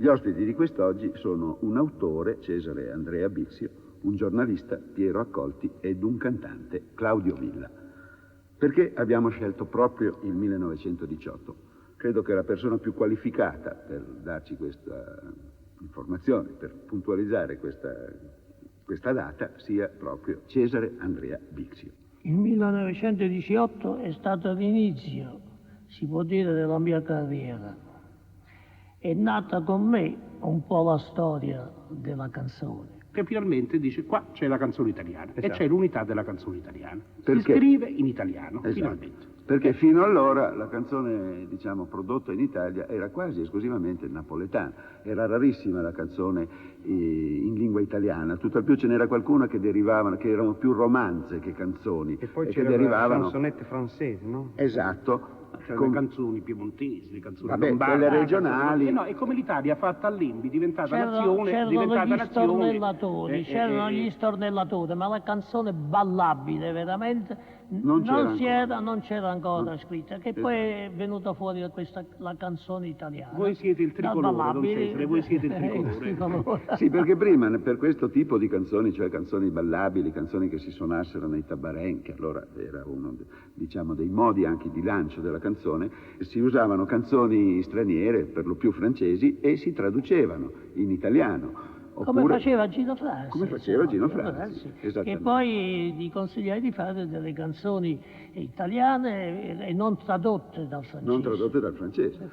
Gli ospiti di quest'oggi sono un autore, Cesare Andrea Bixio, un giornalista, Piero Accolti, ed un cantante, Claudio Villa. Perché abbiamo scelto proprio il 1918? Credo che la persona più qualificata per darci questa informazione, per puntualizzare questa data, sia proprio Cesare Andrea Bixio. Il 1918 è stato l'inizio, si può dire, della mia carriera. È nata con me un po' la storia della canzone. Che finalmente dice: qua c'è la canzone italiana, esatto, e c'è l'unità della canzone italiana. Perché? Si scrive in italiano, esatto, finalmente. Perché fino allora la canzone, diciamo, prodotta in Italia era quasi esclusivamente napoletana. Era rarissima la canzone in lingua italiana, tutt'al più ce n'era qualcuna che derivavano, che erano più romanze che canzoni. E poi che derivavano... le chansonnette francesi, no? Esatto. C'erano le canzoni piemontesi, le canzoni lombarde, quelle regionali. No, e come l'Italia fatta all'Invi, diventata nazione, c'erano gli stornellatori, ma la canzone ballabile veramente non c'era ancora scritta, che poi è venuta fuori la canzone italiana. Voi siete il tricolore, don Cesare, voi siete il tricolore. Sì, perché prima per questo tipo di canzoni, cioè canzoni ballabili, canzoni che si suonassero nei tabarén, che allora era uno, diciamo, dei modi anche di lancio della canzone, si usavano canzoni straniere, per lo più francesi, e si traducevano in italiano. Come faceva Gino Franzi. Come faceva Gino Franzi, che poi gli consigliai di fare delle canzoni italiane e non tradotte dal francese. Non tradotte dal francese.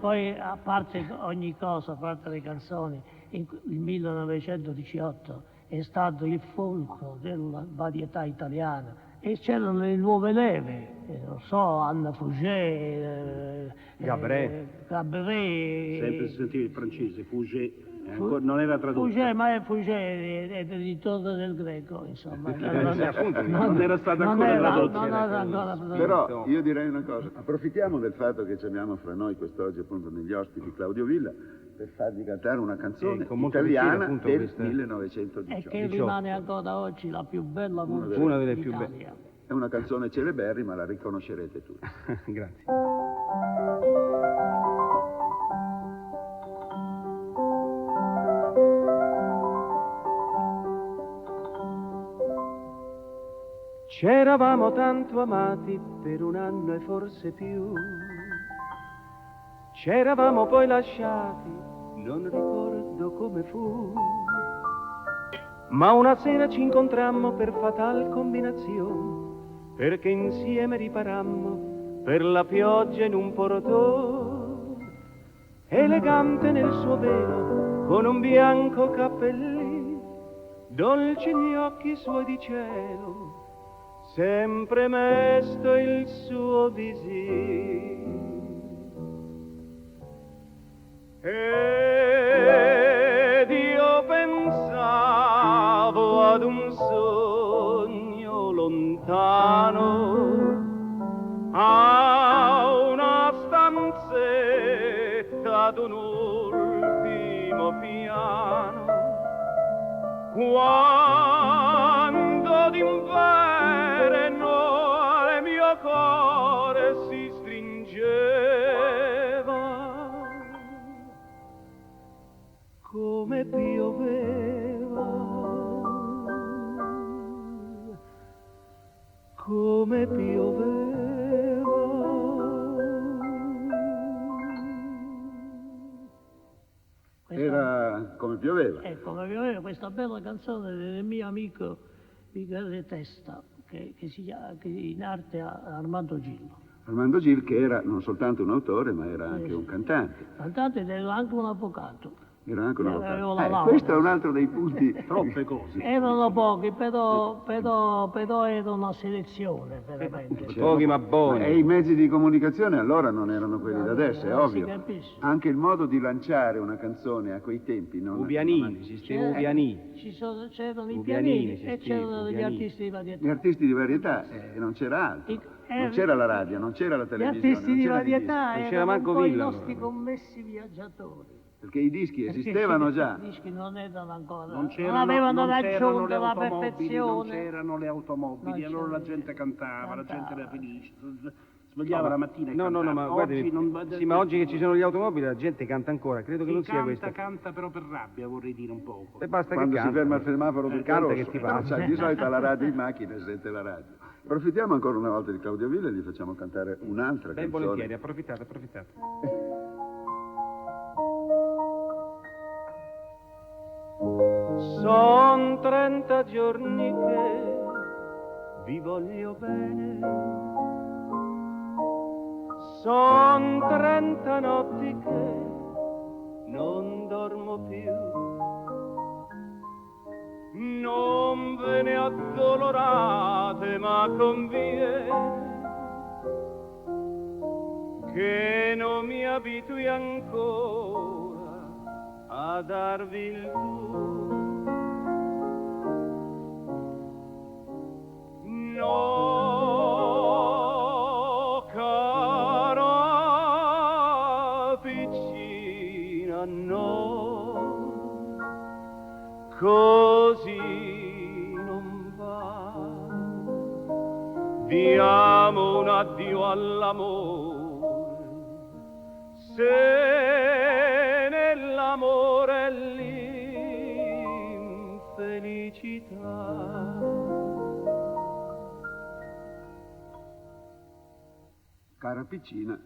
Poi, a parte ogni cosa, a parte le canzoni, il 1918 è stato il fulcro della varietà italiana. E c'erano le nuove leve, non so, Anna Fouget, Gabret. Sempre si sentiva il francese, Fouget. Non era tradotto. Fouget è del ritorno del greco, insomma. Non era stata ancora tradotta. Però io direi una cosa, approfittiamo del fatto che abbiamo fra noi quest'oggi appunto negli ospiti Claudio Villa per fargli cantare una canzone italiana del 1918. E che rimane ancora oggi la più bella voce una delle più belle. È una canzone celeberrima, la riconoscerete tutti. Grazie. C'eravamo tanto amati per un anno e forse più. C'eravamo poi lasciati, non ricordo come fu. Ma una sera ci incontrammo per fatal combinazione, perché insieme riparammo per la pioggia in un portone. Elegante nel suo velo, con un bianco cappellino, dolci gli occhi suoi di cielo, sempre mesto il suo visino. Ed io pensavo ad un sogno lontano, a una stanzetta, ad un ultimo piano, quando d'inverno al mio cuore si stringeva, come pioveva, come pioveva. Era come pioveva. Come pioveva, questa bella canzone del mio amico Michele Testa, che in arte Armando Gillo. Armando Gil, che era non soltanto un autore, ma era anche un cantante. Cantante ed era anche un avvocato. Era anche un avvocato. Questo è un altro dei punti. Troppe cose. Erano pochi, però era una selezione, veramente. Pochi ma buoni. E i mezzi di comunicazione allora non erano quelli da adesso, è ovvio. Anche il modo di lanciare una canzone a quei tempi non... Ubianini, sistema Ubianini. C'erano i pianini e c'erano gli artisti di varietà. Gli artisti di varietà, e non c'era altro. Non c'era la radio, non c'era la televisione. Gli artisti di varietà erano un po' i nostri allora. Commessi viaggiatori. Perché i dischi esistevano già. I dischi non erano ancora, non avevano raggiunto la perfezione. Non c'erano le automobili, allora la gente cantava, la gente era felice, svegliava la mattina e no, cantava. ma Oggi guardi, ma oggi che ci sono gli automobili la gente canta ancora, credo che non sia questo. Canta però per rabbia, vorrei dire un poco. E basta Quando che canta. si ferma al semaforo perché canta rosso, che ti però passa. sai, di solito ha la radio in macchina e sente la radio. Approfittiamo ancora una volta di Claudio Villa e gli facciamo cantare un'altra Ben canzone. volentieri, approfittate. Son 30 giorni che vi voglio bene, son 30 notti che non dormo più, non ve ne addolorate ma conviene che non mi abitui ancora a darvi il tu. No, cara piccina, no, così non va. Diamo un addio all'amore, se nell'amore è l'infelicità. Cara Piccina,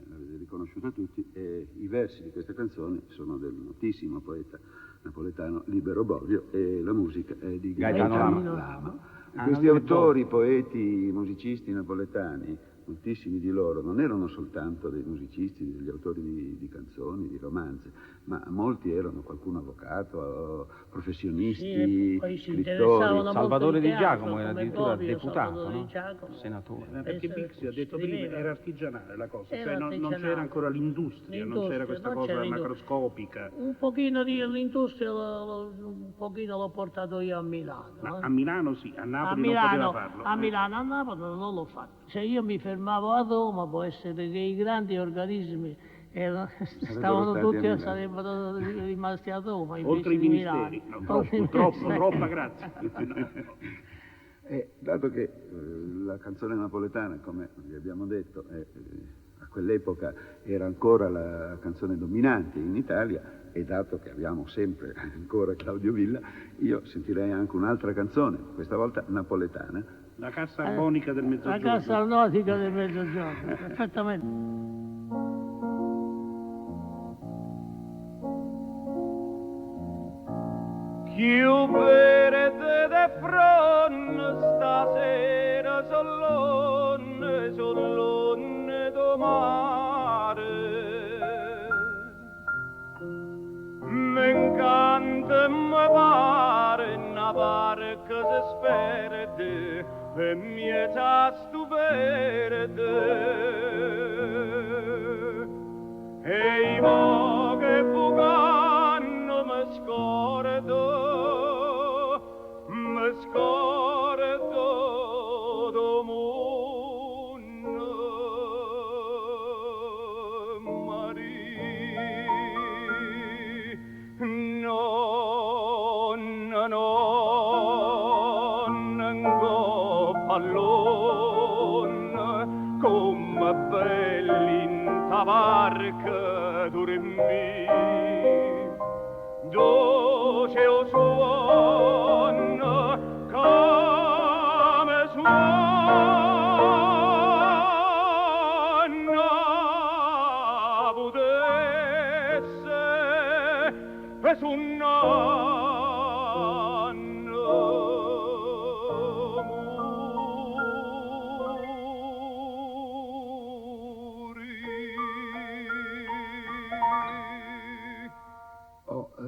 l'avete riconosciuta tutti, e i versi di questa canzone sono del notissimo poeta napoletano Libero Bovio e la musica è di Gaetano Lama. Questi autori, poeti, musicisti napoletani, moltissimi di loro, non erano soltanto dei musicisti, degli autori di canzoni, di romanze, ma molti erano qualcuno avvocato, professionisti, poi si scrittori. interessavano Salvatore molto Di di teatro, Giacomo era come addirittura Bobbio, deputato, Salvatore no? Di Giacomo. Senatore. Perché Bixio ha detto prima era artigianale la cosa, Era cioè non artigianale. c'era ancora l'industria, non c'era questa cosa macroscopica. Un pochino di l'industria, un pochino l'ho portato io a Milano. Ma a Milano sì, a Napoli non poteva farlo. A Milano, a Napoli non l'ho fatto. Se io mi fermavo a Roma, può essere che i grandi organismi stavano stati tutti a Milano. sarebbero rimasti a Roma. Oltre i invece di ministeri, Milano. no, Oltre i troppo, ministeri. troppa grazia. Dato che la canzone napoletana, come vi abbiamo detto, a quell'epoca era ancora la canzone dominante in Italia, e dato che abbiamo sempre ancora Claudio Villa, io sentirei anche un'altra canzone, questa volta napoletana. La cassa armonica del La mezzogiorno. cassa armonica del mezzogiorno, perfettamente. Più verde de fronte stasera sollonne do mare. M'encanta me pare una barca si sperde per mietà stuperde. E i voghe fugano mi scordo do mondo Maria. Non go pallone come belli in tabarca dormì. Dolce o suono come suona potesse e su un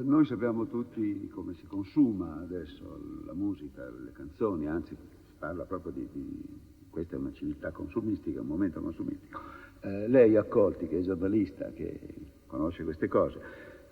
Noi sappiamo tutti come si consuma adesso la musica, le canzoni, anzi si parla proprio questa è una civiltà consumistica, un momento consumistico. Lei, Accolti, che è giornalista, che conosce queste cose,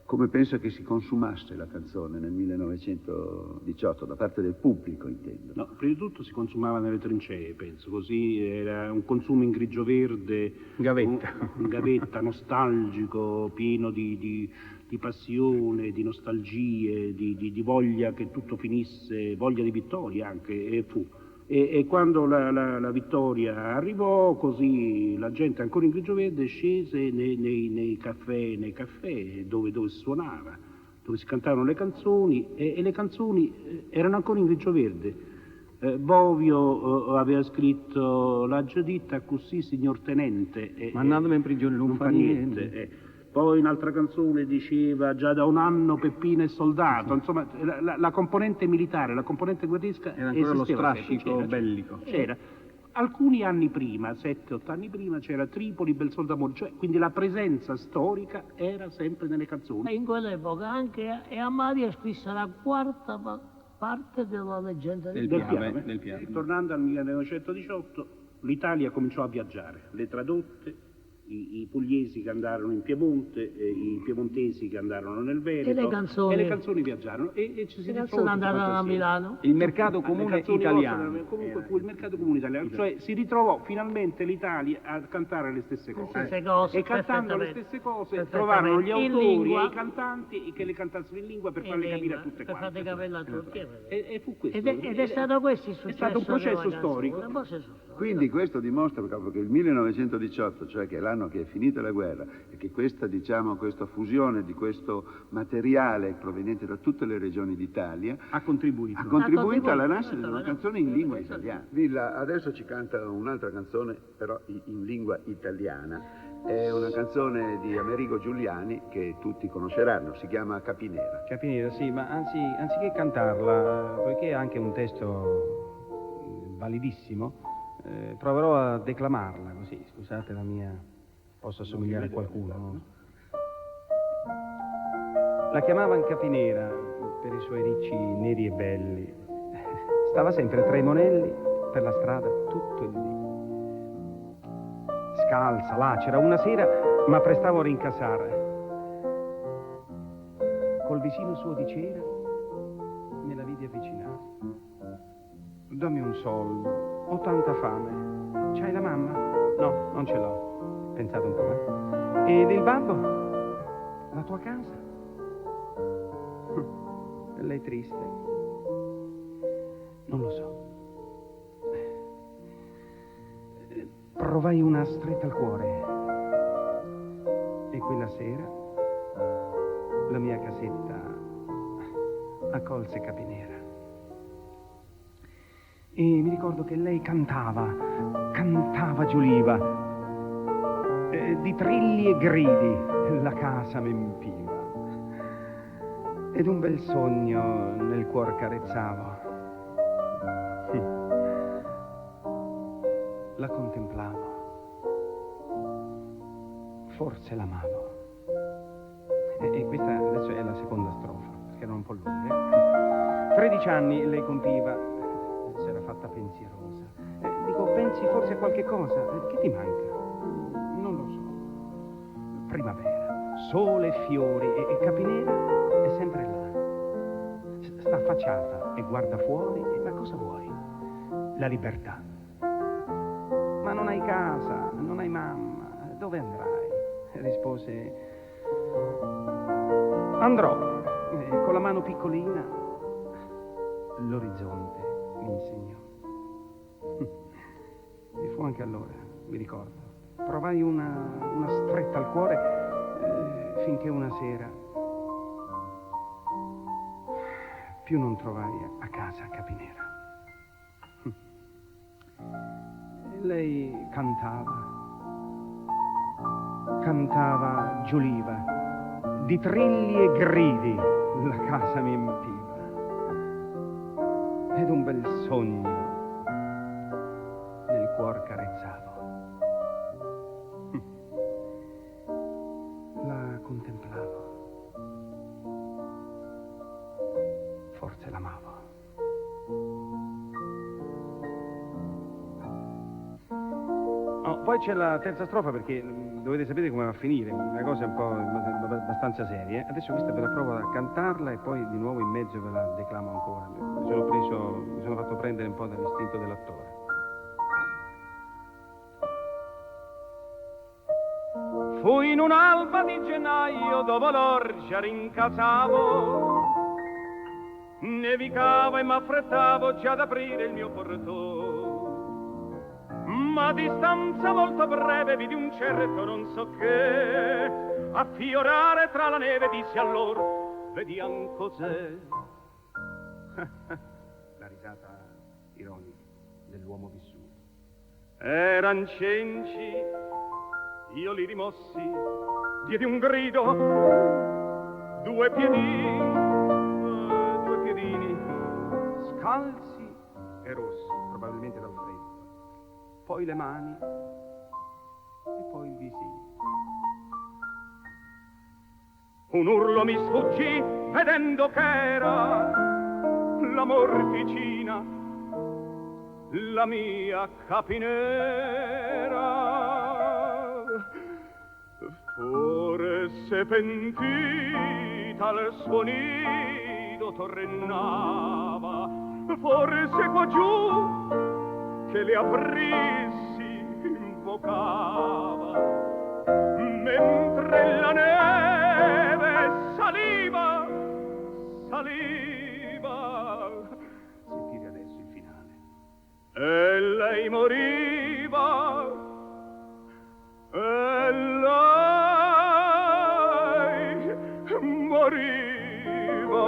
come pensa che si consumasse la canzone nel 1918, da parte del pubblico, intendo? No, prima di tutto si consumava nelle trincee, penso, così era un consumo in grigio-verde, un gavetta nostalgico, pieno di passione, di nostalgie, di voglia che tutto finisse, voglia di vittoria anche, e fu. E quando la vittoria arrivò, così la gente ancora in grigio verde scese nei caffè dove si suonava, dove si cantavano le canzoni, e le canzoni erano ancora in grigio verde. Bovio aveva scritto la giuditta così, signor tenente. Mandatemi in prigione, non fa niente. Poi un'altra canzone diceva già da un anno Peppino è soldato, insomma la componente militare, la componente guerresca era ancora lo esisteva, strascico bellico. C'era. Alcuni anni prima, 7-8 anni prima, c'era Tripoli, Bel Sol d'Amore, cioè quindi la presenza storica era sempre nelle canzoni. E in quell'epoca anche Amalia scrisse la quarta parte della leggenda del Piave. Tornando al 1918, l'Italia cominciò a viaggiare, le tradotte, i pugliesi che andarono in Piemonte, i piemontesi che andarono nel Veneto, e le canzoni viaggiarono e ci si ritrovò andarono a Milano. Il mercato comune italiano. Comunque fu il mercato comune italiano, cioè si ritrovò finalmente l'Italia a cantare le stesse cose. E cantando le stesse cose trovarono gli autori e i cantanti che le cantassero in lingua per farle capire a tutte quante. Per farle capire a tutti. E fu questo. Ed è stato questo il successo. È stato un processo storico. Quindi questo dimostra proprio che il 1918, cioè che è l'anno che è finita la guerra, e che questa fusione di questo materiale proveniente da tutte le regioni d'Italia ha contribuito alla nascita di una canzone in lingua italiana. Villa adesso ci canta un'altra canzone però in lingua italiana. È una canzone di Amerigo Giuliani che tutti conosceranno, si chiama Capinera. Capinera, sì, ma anziché cantarla, poiché è anche un testo validissimo, proverò a declamarla così, scusate la mia, posso assomigliare a qualcuno, no? La chiamavano Capinera per i suoi ricci neri e belli, stava sempre tra i monelli per la strada tutto il dì. Scalza, lacera, una sera m'apprestavo a rincasare, col visino suo di cera me la vidi avvicinare. Dammi un soldo, ho tanta fame. C'hai la mamma? No, non ce l'ho. Pensate un po', eh? Ed il babbo? La tua casa? Lei è triste? Non lo so. Provai una stretta al cuore. E quella sera la mia casetta accolse Capinera. E mi ricordo che lei cantava giuliva, di trilli e gridi la casa m'empiva, ed un bel sogno nel cuor carezzavo. La contemplavo, forse l'amavo. E questa adesso è la seconda strofa, perché era un po' lunga. 13 anni lei compiva. S'era fatta pensierosa. Dico, pensi forse a qualche cosa? Che ti manca? Non lo so. Primavera, sole, fiori e Capinera è sempre là. Sta affacciata e guarda fuori. Ma cosa vuoi? La libertà. Ma non hai casa, non hai mamma. Dove andrai? Rispose, andrò. Con la mano piccolina l'orizzonte mi insegnò. E fu anche allora, mi ricordo, provai una stretta al cuore finché una sera più non trovai a casa Capinera. Lei cantava giuliva, di trilli e gridi la casa mi empiva. Ed un bel sogno nel cuor carezzavo. La contemplavo, forse l'amavo. Oh, poi c'è la terza strofa, perché dovete sapere come va a finire, una cosa un po' abbastanza seria. Adesso questa ve la provo a cantarla e poi di nuovo in mezzo ve la declamo ancora. Mi sono fatto prendere un po' dall'istinto dell'attore. Fu in un'alba di gennaio, dopo l'orgia rincasavo, nevicava e m'affrettavo già ad aprire il mio portone, ma a distanza molto breve vidi un certo non so che affiorare tra la neve, dissi allora, vediam cos'è. La risata ironica dell'uomo vissuto. Eran cenci, io li rimossi, diedi un grido, due piedini, Scalzi e rossi, probabilmente dal freddo. Poi le mani e poi il visino. un urlo mi sfuggì vedendo che era la morticina, la mia capinera. Forse pentita al suo nido tornava, forse qua giù che le aprissi invocava, mentre la neve saliva. Sentite adesso il finale. E lei moriva, e lei moriva.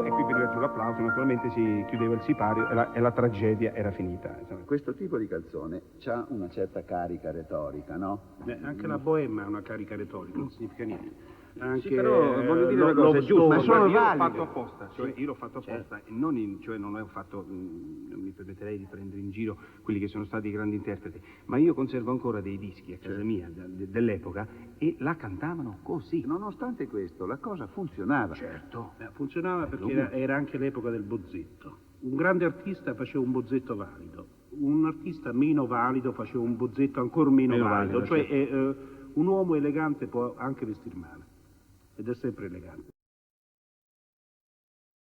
E qui veniva giù l'applauso, naturalmente si chiudeva il sipario e la tragedia era finita. Insomma. Questo tipo di canzone ha una certa carica retorica, no? Anche la boema ha una carica retorica, non significa niente. Anche, Sì, però voglio dire una lo cosa, è giusto, Stone, ma sono valide. io l'ho fatto apposta, cioè Sì. io l'ho fatto apposta, e non l'ho fatto, non mi permetterei di prendere in giro quelli che sono stati i grandi interpreti, ma io conservo ancora dei dischi a casa mia dell'epoca e la cantavano così. Nonostante questo, la cosa funzionava. Certo. funzionava perché era anche l'epoca del bozzetto. Un grande artista faceva un bozzetto valido, un artista meno valido faceva un bozzetto ancora meno valido, cioè un uomo elegante può anche vestir male ed è sempre elegante.